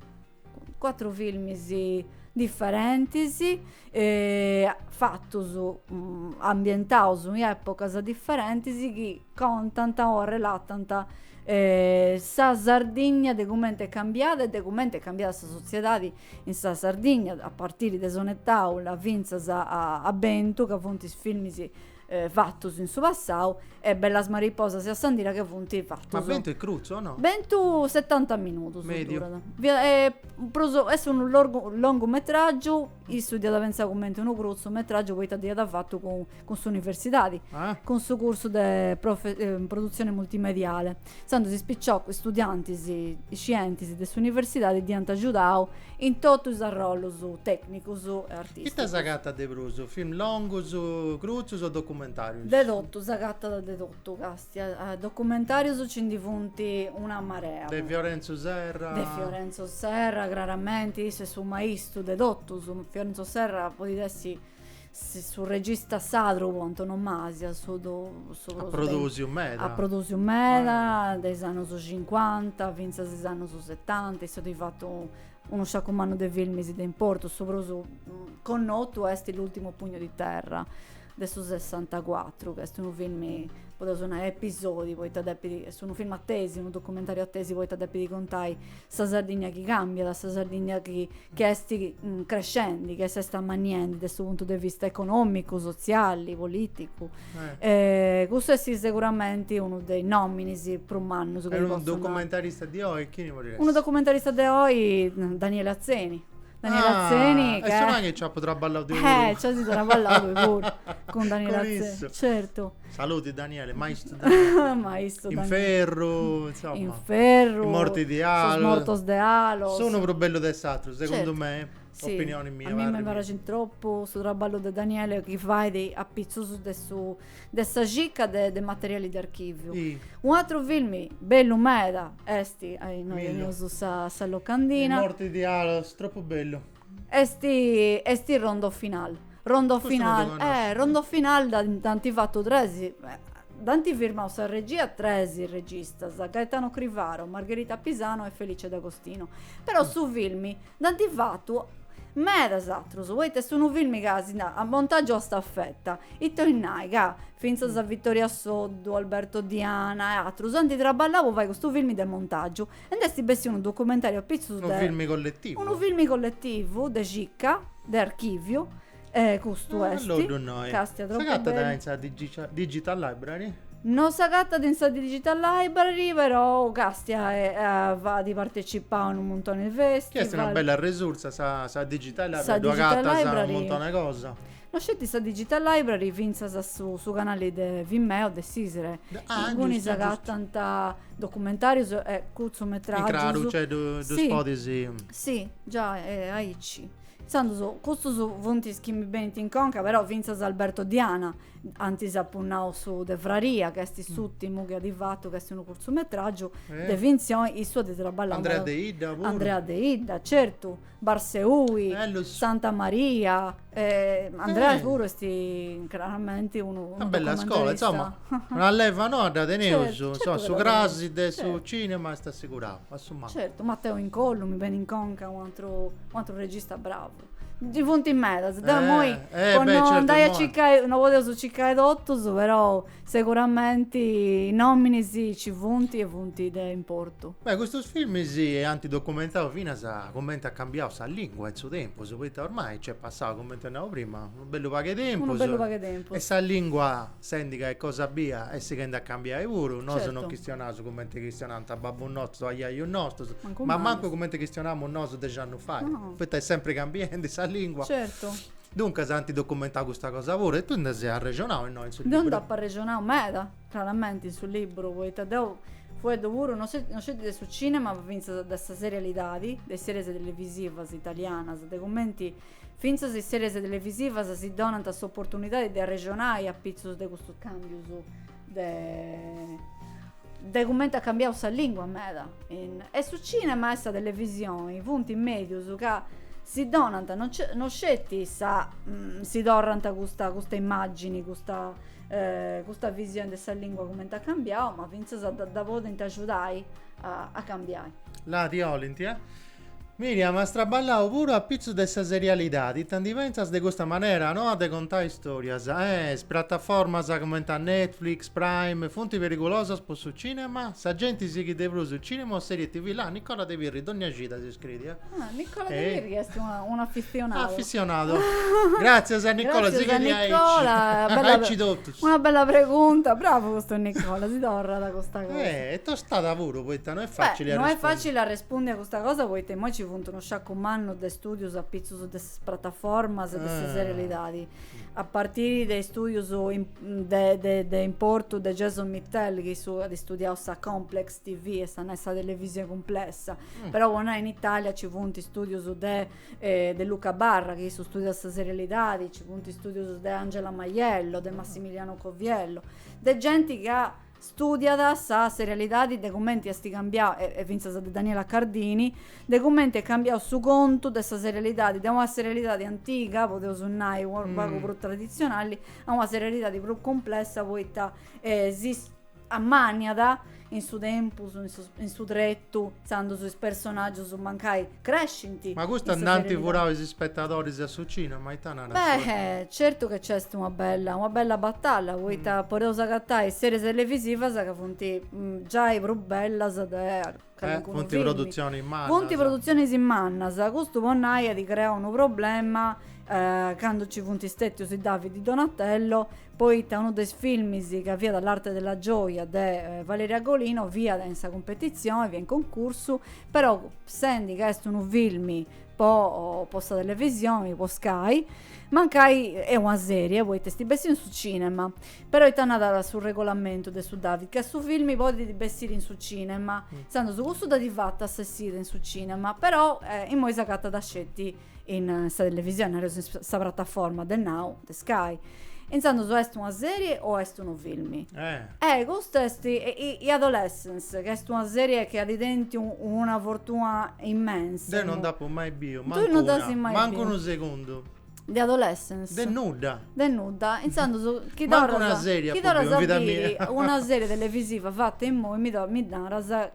4 film differenti, fatti ambientati in epoche differenti che contano o relatano sa Sardegna de come è cambiata e de come è cambiata la società in sa Sardegna a partire da Sonettaula a Bento che fonti film fatti in suo passato e Bellas Mariposas a Sandira che fonti fatti ma Bento è cruzzo o no? Bento 70 minuti medio è un lungometraggio io studiato pensare come un cortometraggio poi da fatto con su università con suo corso di produzione multimediale si spicciò studianti e scienziati dell'università di Antagiudao in tutto il ruolo tecnico e artistico. Che ti sagata de Bruso? Film lungo, cruzzo o documentario? Dedotto, sagata da dedotto, Castia. Documentario su Cindifunti una marea. De Fiorenzo Serra, chiaramente, se su Maestro dedotto, su Fiorenzo Serra, poi dessi sul regista Sadro Antonomasia a Produzium Meda dei anni 50 fino agli anni 70 è stato fatto uno sciacomano dei film di importo soprattutto con noto è l'ultimo pugno di terra adesso 64 che è un film sono episodi poi sono film attesi un documentario attesi poi di contai sta Sardegna che cambia da sta Sardegna che sti crescendo che si sta maniendo da questo punto di vista economico, sociale, politico questo è sicuramente uno dei nomini per un anno è un documentarista di oggi chi ne vorresti? Un documentarista di oggi Daniele Azzeni che sono anche ci potrà ballare due ci si potrà ballare pure con Daniele Azzeni certo saluti Daniele maestro in ferro insomma in ferro i morti di Alo mortos de Alo sono più bello del satro secondo certo. me sì. Opinioni mie a me mi piace troppo sul traballo di Daniele che fai di appizzoso dessa gicca de materiali d'archivio un altro film bello meda noi su sa locandina i morti di Alo troppo bello esti rondo final da tanti fatto 3 Danti firma sa regia tresi regista, Gaetano Crivaro, Margherita Pisano e Felice D'Agostino. Però su filmi, Danti fatto meda satrus, uite sono film che a montaggio a staffetta, itto in naiga, finza sa Vittoria Soddo, Alberto Diana e altri, anti traballavo vai questo film del montaggio, e andesti bessi un documentario a pizzo un film collettivo. Un film collettivo, de Cicca, de Archivio, questo esti, castia troppo bello. Digital Library? Non sa gatta dentro di Digital Library, però Castia va di partecipare a un montone di festival. Questa è una bella risorsa, sa Digital Library, due gatta sa un montone di cosa. Non scetti sa Digital Library, vinza su canale di Vimeo, de Sisere. Alcuni sa gatta documentari e cortometraggi. In craro, c'è due spot. Sì, già, aici. Sanno questo su vonti schimi bene in conca, però vinza Alberto Diana, anzi appunnao su De Fraria, che sti sutti muga di fatto, che è un cortometraggio, de vinzione, il suo di traballare. Andrea De Ida, certo, Barseui, Santa Maria, Andrea pure sti chiaramente una bella scuola, insomma, una leva nota de Neuso, su Graside, su cinema, sta assicurato, assummato. Certo, Matteo Incollo, mi viene in conca, un altro regista bravo. Di punti in mezzo, andai a ciccare, non volevo su ciccare d'otto, però sicuramente i nomini sì, ci punti e punti di importo. Beh, questo film sì è antidocumentato fino a commenta ha cambiato sa lingua in suo tempo, ormai c'è passato come andavo prima, un bello paio di tempo. E sa lingua sendica e cosa abbia e si rende a cambiare pure, noi non questionamo su come questionamo a babbo nostro, a iaio nostro, ma manco come questionamo noi 10 anni fa, perché è sempre cambiando sa lingua. Certo. Dunque se antidocumentato questa cosa pure e tu ne sei regionale e noi sul libro. Non da per regionale, meda, chiaramente sul libro, poi Taddeo fu dovuto non scegliere su cinema, ma vinse da questa serialità, le serie televisive italiane, dei commenti finza se serie televisive si donano questa opportunità di regionale a pizzo di questo cambio su de commenti a cambiare la lingua meda. E su cinema e sa televisione, punti in medio su che si donanta, non scetti si dorranta questa immagini, questa visione della lingua come ha cambiato, ma penso da voi ti aiutai a cambiare. La di Olinti, Miriam ha straballado pure a pizzo de esa serialità, di tan diversas de questa maniera, no? De contare stories, piattaformas come Netflix, Prime, fonti pericolosas po su cinema, sa gente si che deve su cinema o serie TV, là Nicola De Virri, Donna Gita si scrive. Nicola De Virri è un affezionato. Affezionato. Grazie a Nicola, grazie si che una bella pregunta, bravo questo Nicola, si torna da questa cosa. È tostata pure, poi non è facile non è facile a rispondere a questa cosa, poi te mo ci uno sciacco manno de studios a pizzo su de plataformas e de serialitadi a partire dai studios de importo de Jason Mittel che su di studiare sa Complex TV e sa nessa televisione complessa però non in Italia ci punti studios de Luca Barra che su studia sa serialitadi ci punti studios de Angela Maiello de Massimiliano Coviello de gente che ha studiata sa serialità di documenti a sti cambiato e vinsa da Daniela Cardini documenti è cambiato su conto dessa serialità di una serialità di antica potevo suonare un po' tradizionali a una serialità di più complessa poi a maniata in su tempo in su tretto stando sui personaggi su mancai crescenti ma questo andante vorrà i spettatori su cinema certo che c'è una bella battaglia poi potevo sagattare serie televisive che fonti già i più bella fonti produzioni in manna fonti produzioni in manna questo ponnaia di creare un problema quando ci punti stetti su Davide Donatello poi uno dei film che via dall'arte della gioia di Valeria Golino via da questa competizione via in concorso però senti che è un film posta televisione po Sky mancai è una serie poi testi bessi su cinema però è tornata sul regolamento del su David che su film poi di bessire in su cinema stando su gusto da di fatta assessire in su cinema però in moisa catta da scetti in sta televisione sta piattaforma del Now the Sky insomma se è una serie o è un film questo è i Adolescence che è una serie che ha dentro una fortuna immensa non dà mai bio manco un secondo di adolescence. Denuda. Insomma, chi Manco una serie, chi dora proprio, in vita sapere mia. una serie televisiva fatta in mo mi dà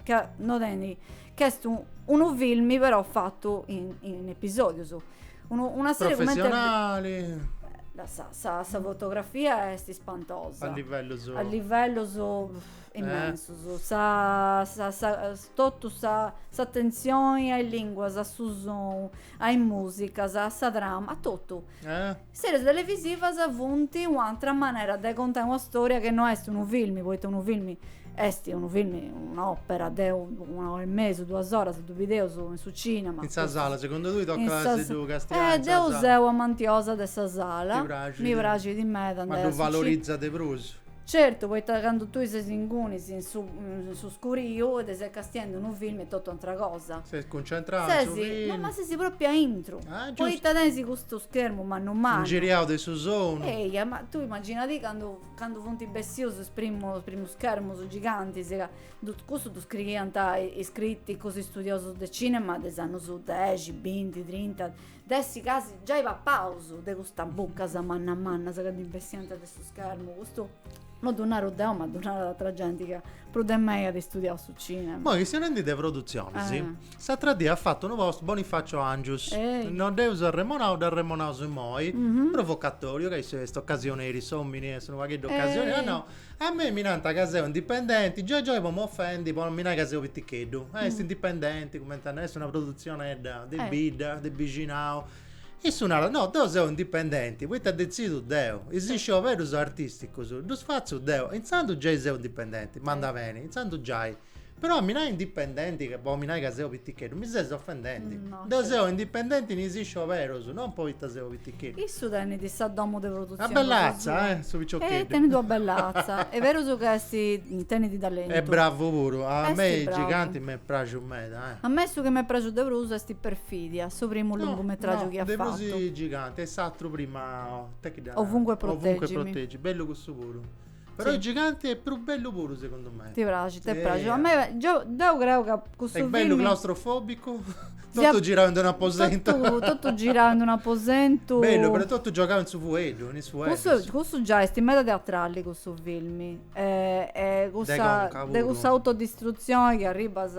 che non è chiesto un film però fatto in episodio su una serie come Professionali. sa fotografia è spantosa A livello immenso sa tutto sa attenzione ai lingue sa su son ai musica sa drama a tutto serie televisiva sa vunti un'altra maniera di contare una storia che non è un film poi un film un'opera di 1 ora e mezzo 2 ore su video su cinema in sa sala secondo tu tocca la seduca stiamo Deus eu amantiosa dessa sala mi piace di me ma tu valorizza de prus certo poi quando tu sei singuni su scurio e sei castiando un film è tutto un'altra cosa sei concentrato ma se si proprio intro poi tenesi questo schermo ma non mai giriamo de su zone ma tu immaginati quando funti bessioso primo schermo su giganti questo tu scrivi iscritti così studiosi del cinema de sanno su 10, 20, 30 dessi casi già va pausa de questa bocca sa manna a manna sa che di bestiante questo schermo questo non donare odeo ma donare ad altra gente che prude meglio di studiare su cinema ma che si rendi di produzione sì s'altra dia ha fatto un vostro Bonifacio Angius non devo usare remonao da remonao sui moi provocatorio che se questa occasione risomini sono qualche occasione no a me minanta caseo indipendenti già mi offendi poi minai caseo pittichedo indipendenti come è una produzione del bid del vicinao e suonare no deo sei indipendenti poi ti ha deciso deo esiste vero artistico tu faccio deo intanto già sei indipendenti manda bene intanto già però mi hai indipendenti che poi mi hai caseo pittichedo mi sei offendenti deo sei indipendenti non esiste vero non poi ti sei pittichedo il sudani di Saddomo di produzione a bellazza su picciocchetti teni tua bellazza è vero su che si teni di talento è bravo pure a me i bravo. giganti mi piace un me a me su che mi è piaciuto De Bruso è sti perfidia su primo lungometraggio che ha De fatto Brusi giganti è satro prima ovunque proteggi bello questo pure però i giganti è più bello pure secondo me ti piace a me devo credo che questo è film bello claustrofobico tutto girando in un aposento tutto girando in un aposento bello però tutto giocando su fuedo questo già è stimata teatrale questo film è questa autodistruzione che arriva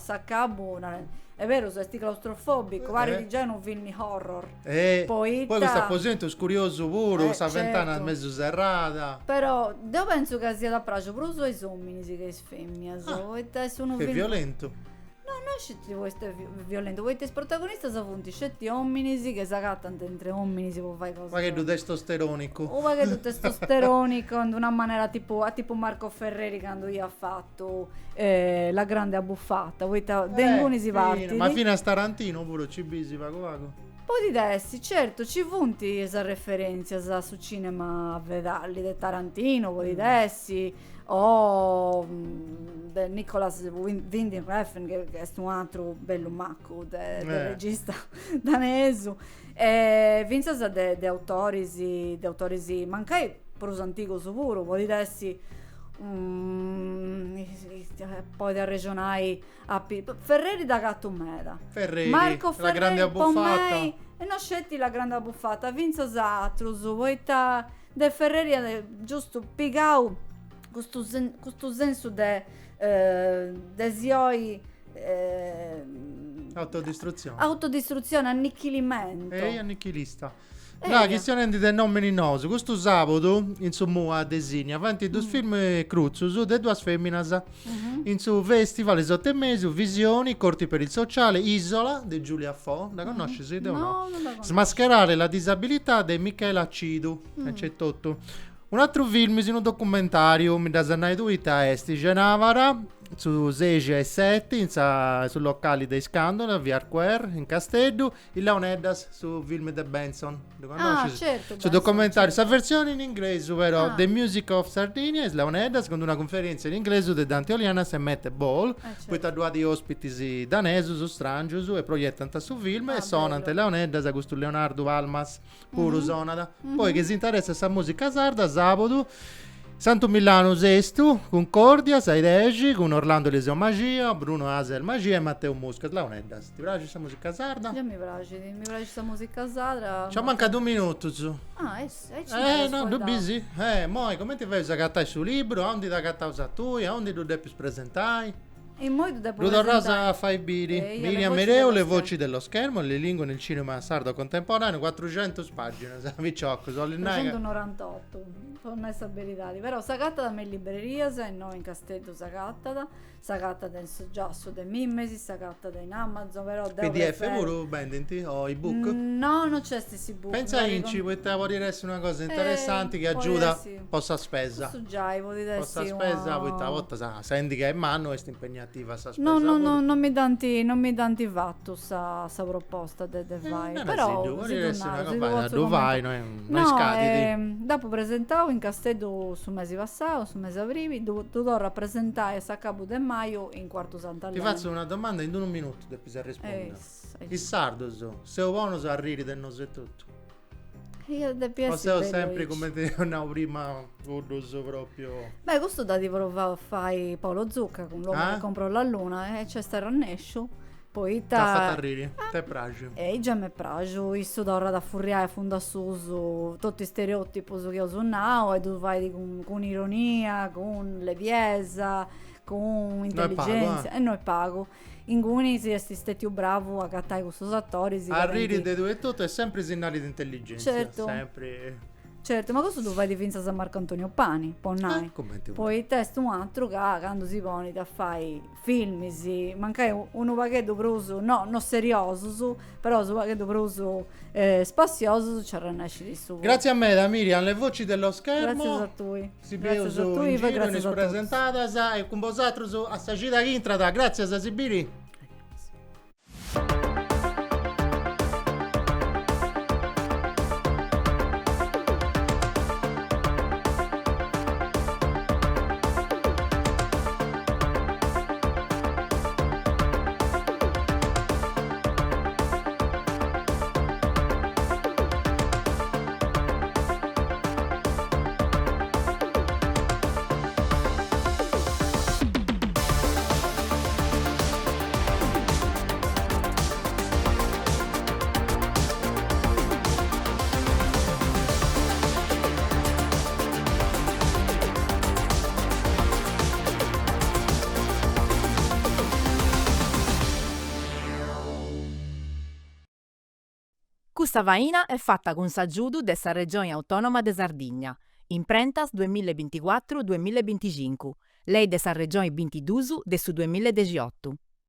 a cabo è vero sei claustrofobico vari di genere un film horror poi questo aposento è curioso pure questa ventana mezzo serrata però io penso che sia da prazo però sono i uomini che femmina è violento no, non scetti questo violento, voi te protagonista sono scetti uomini che si accattano entre uomini si può fare cose. Ma che tu testosteronico. O ma che tu testosteronico in una maniera tipo Marco Ferreri quando gli ha fatto la grande abbuffata, voi dengoni si parti. Ma fino a Tarantino pure ci bisi vago. Poi di dessi, certo, ci punti esa referenza su cinema a vedalli del Tarantino, poi di dessi o del Nicolas Winding Refn che è un altro bello macco del regista danese vinza de autori mancai pros antico sicuro poi di dessi poi da regionai a Ferreri da Gatto Meda Ferreri Marco Ferreri la grande abbuffata e non scetti la grande abbuffata vinza Zatrus poi de Ferreri giusto pigau questo senso de desioi autodistruzione annichilimento annichilista la questione di non meninoso questo sabato insomma a Designa avanti due film cruzus de due femminas in su festival sotto mesi visioni corti per il sociale Isola di Giulia Fo la conosci sì no? Smascherare la disabilità di Michela Cidu c'è tutto un altro film è un documentario mi da sanai duita esti Genavara su 6 e 7 sul locale dei Scandoli a Via Arquer in Castello il Leoneddas su film di Benson certo su documentario sa versione in inglese ovvero The Music of Sardinia è Leoneddas con una conferenza in inglese di Dante Olianas e Mette Ball poi da due di ospiti danesi su Strangius e proiettano su film e sonante Leoneddas a questo Leonardo Almas puro sonada poi che si interessa sa musica sarda sabato Santo Milano Sestu, Concordia, Saidegi, con Orlando Eliseo Magia, Bruno Aser Magia e Matteo Muscat. La un'eddas. Ti piace questa musica sarda? Già mi piace questa musica sarda. Ci manca 2 minuti su. No, tu busy? Moi, come ti fai a cattare sul libro? A onde da cattare usa tu? A onde tu devi presentare? E mo tu devi Ludo Rosa fai biri. Miriam Mereo, le voci dello dello schermo, le lingue nel cinema sardo contemporaneo, 400 pagine. Vicciocco, sono 398, promessa verità. Però sagatta da me in libreria, se no in Castello sagatta in Giasso de Mimesi, sagatta in Amazon, però PDF pure vendenti o ebook? No, non c'è stessi book. Pensa a Inci, puoi lavorarsi una cosa interessante che aiuta possa spesa. Possa spesa, poi a volta senti che è in mano e sta impegnativa sa spesa. No, non mi danti vatto sa proposta de vai. Però dove vai, noi scadi. Dopo presentavo in Castello su mesi passato, su mesi aprivi, dovrò rappresentare a capo del maio in quarto Sant'Alena. Ti faccio una domanda in 1 minuto devi rispondere. Il sardo se è buono sa arriri del nostro tutto. Io o se ho sempre come te andavo prima curioso proprio. Beh, questo da ti provare a fare Paolo Zucca con l'uomo che comprò la luna e c'è sta rannescio. Poi ti ha fatto arriri, te pragio. E già me pragio, io da ora da furriare fondasoso tutti i stereotipi che io sono e tu vai con ironia, con leviesa, con intelligenza e noi pago. In cui si è stato bravo a cattare questi attori. Arriri di due e tutto è sempre segnali di intelligenza. Certo. Sempre. Certo, ma questo tu fai di finza San Marco Antonio Pani, poi testo un altro che quando si pone a fare film, mancai un pacchetto proso, no, non serioso, però un pacchetto proso spazioso c'era nascere di su. Grazie a me da Miriam, le voci dello schermo. Grazie a tu. Si più in giro, ne presentata e con vosaltros a Sagida Intrada. Grazie a Sibiri. Questa vaina è fatta con s'aggiudu dessa regione autonoma de Sardigna, imprentas 2024-2025, lei dessa regione 22 de su 2018.